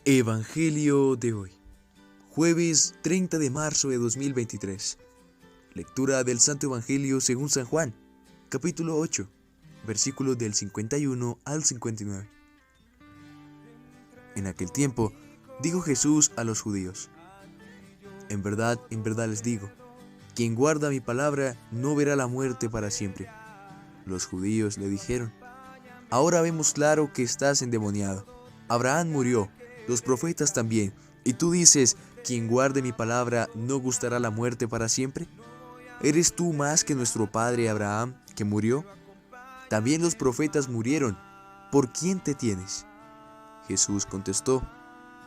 Evangelio de hoy, jueves 30 de marzo de 2023. Lectura del Santo Evangelio según San Juan, capítulo 8, versículos del 51 al 59. En aquel tiempo, dijo Jesús a los judíos: en verdad les digo, quien guarda mi palabra no verá la muerte para siempre. Los judíos le dijeron: ahora vemos claro que estás endemoniado. Abraham murió, los profetas también, y tú dices: quien guarde mi palabra no gustará la muerte para siempre. ¿Eres tú más que nuestro padre Abraham, que murió? También los profetas murieron. ¿Por quién te tienes? Jesús contestó: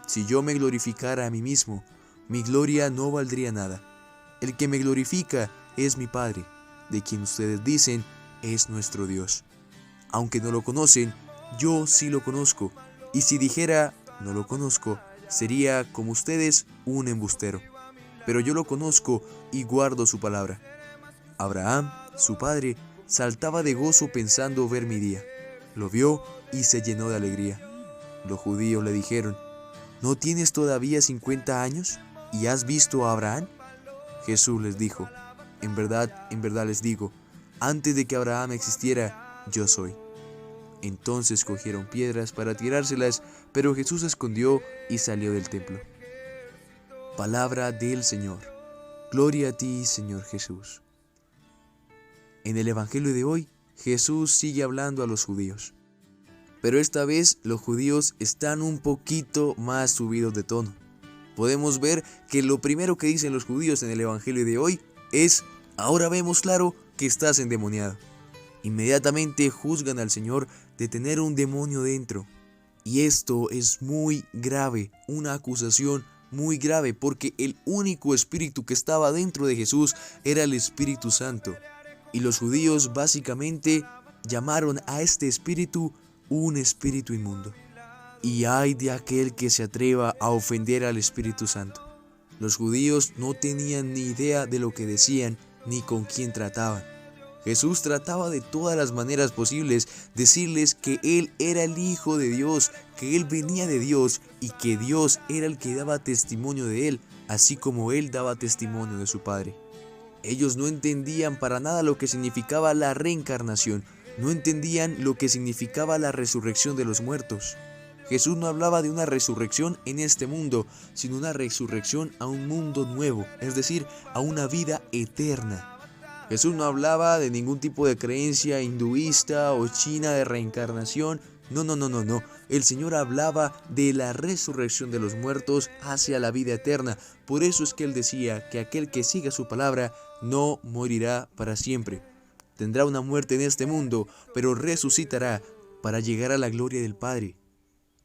si yo me glorificara a mí mismo, mi gloria no valdría nada. El que me glorifica es mi Padre, de quien ustedes dicen es nuestro Dios. Aunque no lo conocen, yo sí lo conozco, y si dijera no lo conozco, sería como ustedes, un embustero. Pero yo lo conozco y guardo su palabra. Abraham, su padre, saltaba de gozo pensando ver mi día. Lo vio y se llenó de alegría. Los judíos le dijeron: ¿no tienes todavía 50 años y has visto a Abraham? Jesús les dijo: en verdad les digo, antes de que Abraham existiera, yo soy. Entonces cogieron piedras para tirárselas, pero Jesús se escondió y salió del templo. Palabra del Señor. Gloria a ti, Señor Jesús. En el Evangelio de hoy, Jesús sigue hablando a los judíos. Pero esta vez los judíos están un poquito más subidos de tono. Podemos ver que lo primero que dicen los judíos en el Evangelio de hoy es: ahora vemos claro que estás endemoniado. Inmediatamente juzgan al Señor de tener un demonio dentro. Y esto es muy grave, una acusación muy grave, porque el único espíritu que estaba dentro de Jesús era el Espíritu Santo. Y los judíos básicamente llamaron a este espíritu un espíritu inmundo. Y ay de aquel que se atreva a ofender al Espíritu Santo. Los judíos no tenían ni idea de lo que decían ni con quién trataban. Jesús trataba de todas las maneras posibles decirles que Él era el Hijo de Dios, que Él venía de Dios y que Dios era el que daba testimonio de Él, así como Él daba testimonio de su Padre. Ellos no entendían para nada lo que significaba la reencarnación, no entendían lo que significaba la resurrección de los muertos. Jesús no hablaba de una resurrección en este mundo, sino una resurrección a un mundo nuevo, es decir, a una vida eterna. Jesús no hablaba de ningún tipo de creencia hinduista o china de reencarnación. No. El Señor hablaba de la resurrección de los muertos hacia la vida eterna. Por eso es que Él decía que aquel que siga su palabra no morirá para siempre. Tendrá una muerte en este mundo, pero resucitará para llegar a la gloria del Padre.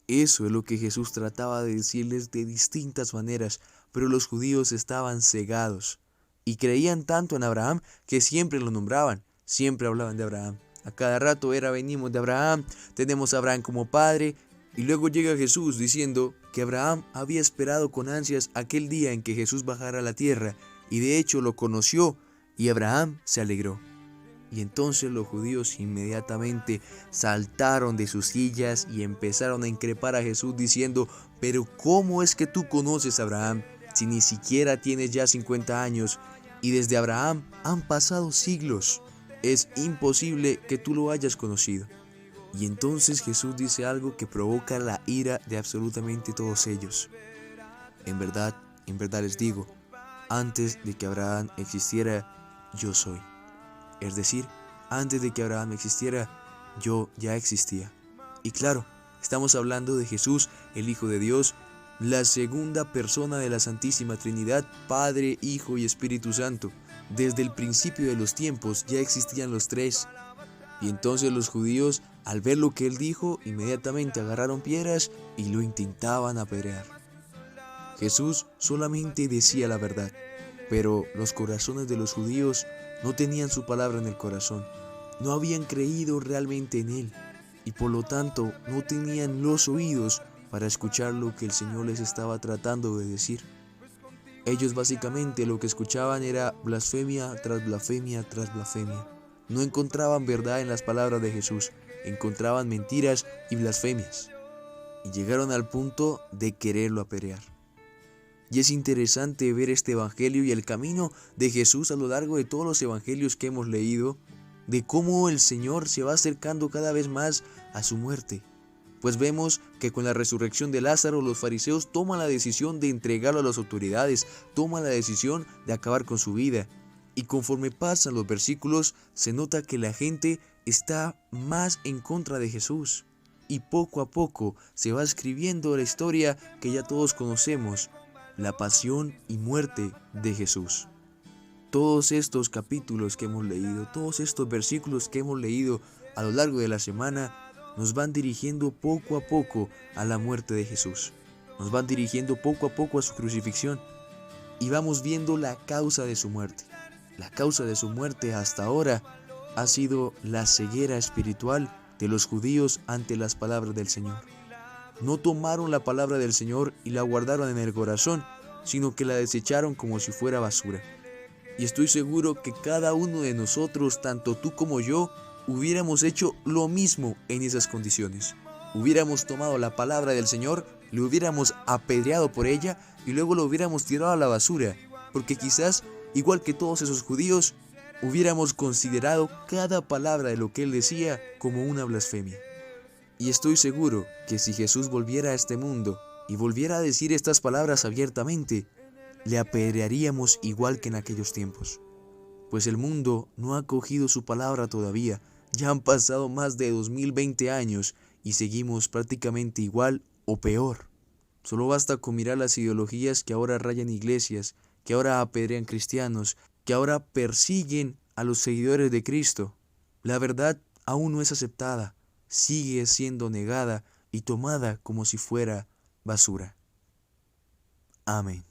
Eso es lo que Jesús trataba de decirles de distintas maneras, pero los judíos estaban cegados. Y creían tanto en Abraham que siempre lo nombraban, siempre hablaban de Abraham. A cada rato venimos de Abraham, tenemos a Abraham como padre. Y luego llega Jesús diciendo que Abraham había esperado con ansias aquel día en que Jesús bajara a la tierra, y de hecho lo conoció, y Abraham se alegró. Y entonces los judíos inmediatamente saltaron de sus sillas y empezaron a increpar a Jesús diciendo: pero ¿cómo es que tú conoces a Abraham si ni siquiera tienes ya 50 años y desde Abraham han pasado siglos? Es imposible que tú lo hayas conocido. Y entonces Jesús dice algo que provoca la ira de absolutamente todos ellos. En verdad les digo, antes de que Abraham existiera, yo soy. Es decir, antes de que Abraham existiera, yo ya existía. Y claro, estamos hablando de Jesús, el Hijo de Dios, la segunda persona de la Santísima Trinidad, Padre, Hijo y Espíritu Santo. Desde el principio de los tiempos ya existían los tres. Y entonces los judíos, al ver lo que él dijo, inmediatamente agarraron piedras y lo intentaban apedrear. Jesús solamente decía la verdad, pero los corazones de los judíos no tenían su palabra en el corazón. No habían creído realmente en Él y por lo tanto no tenían los oídos para escuchar lo que el Señor les estaba tratando de decir. Ellos básicamente lo que escuchaban era blasfemia tras blasfemia tras blasfemia. No encontraban verdad en las palabras de Jesús, encontraban mentiras y blasfemias. y llegaron al punto de quererlo apedrear. Y es interesante ver este evangelio y el camino de Jesús a lo largo de todos los evangelios que hemos leído, de cómo el Señor se va acercando cada vez más a su muerte. Pues vemos que con la resurrección de Lázaro, los fariseos toman la decisión de entregarlo a las autoridades, toman la decisión de acabar con su vida. Y conforme pasan los versículos, se nota que la gente está más en contra de Jesús. Y poco a poco se va escribiendo la historia que ya todos conocemos, la pasión y muerte de Jesús. Todos estos capítulos que hemos leído, todos estos versículos que hemos leído a lo largo de la semana, nos van dirigiendo poco a poco a la muerte de Jesús. Nos van dirigiendo poco a poco a su crucifixión. Y vamos viendo la causa de su muerte. La causa de su muerte hasta ahora ha sido la ceguera espiritual de los judíos ante las palabras del Señor. No tomaron la palabra del Señor y la guardaron en el corazón, sino que la desecharon como si fuera basura. Y estoy seguro que cada uno de nosotros, tanto tú como yo, hubiéramos hecho lo mismo en esas condiciones. Hubiéramos tomado la palabra del Señor, le hubiéramos apedreado por ella y luego lo hubiéramos tirado a la basura, porque quizás, igual que todos esos judíos, hubiéramos considerado cada palabra de lo que él decía como una blasfemia. Y estoy seguro que si Jesús volviera a este mundo y volviera a decir estas palabras abiertamente, le apedrearíamos igual que en aquellos tiempos. Pues el mundo no ha cogido su palabra todavía. Ya han pasado más de 2020 años y seguimos prácticamente igual o peor. Solo basta con mirar las ideologías que ahora rayan iglesias, que ahora apedrean cristianos, que ahora persiguen a los seguidores de Cristo. La verdad aún no es aceptada, sigue siendo negada y tomada como si fuera basura. Amén.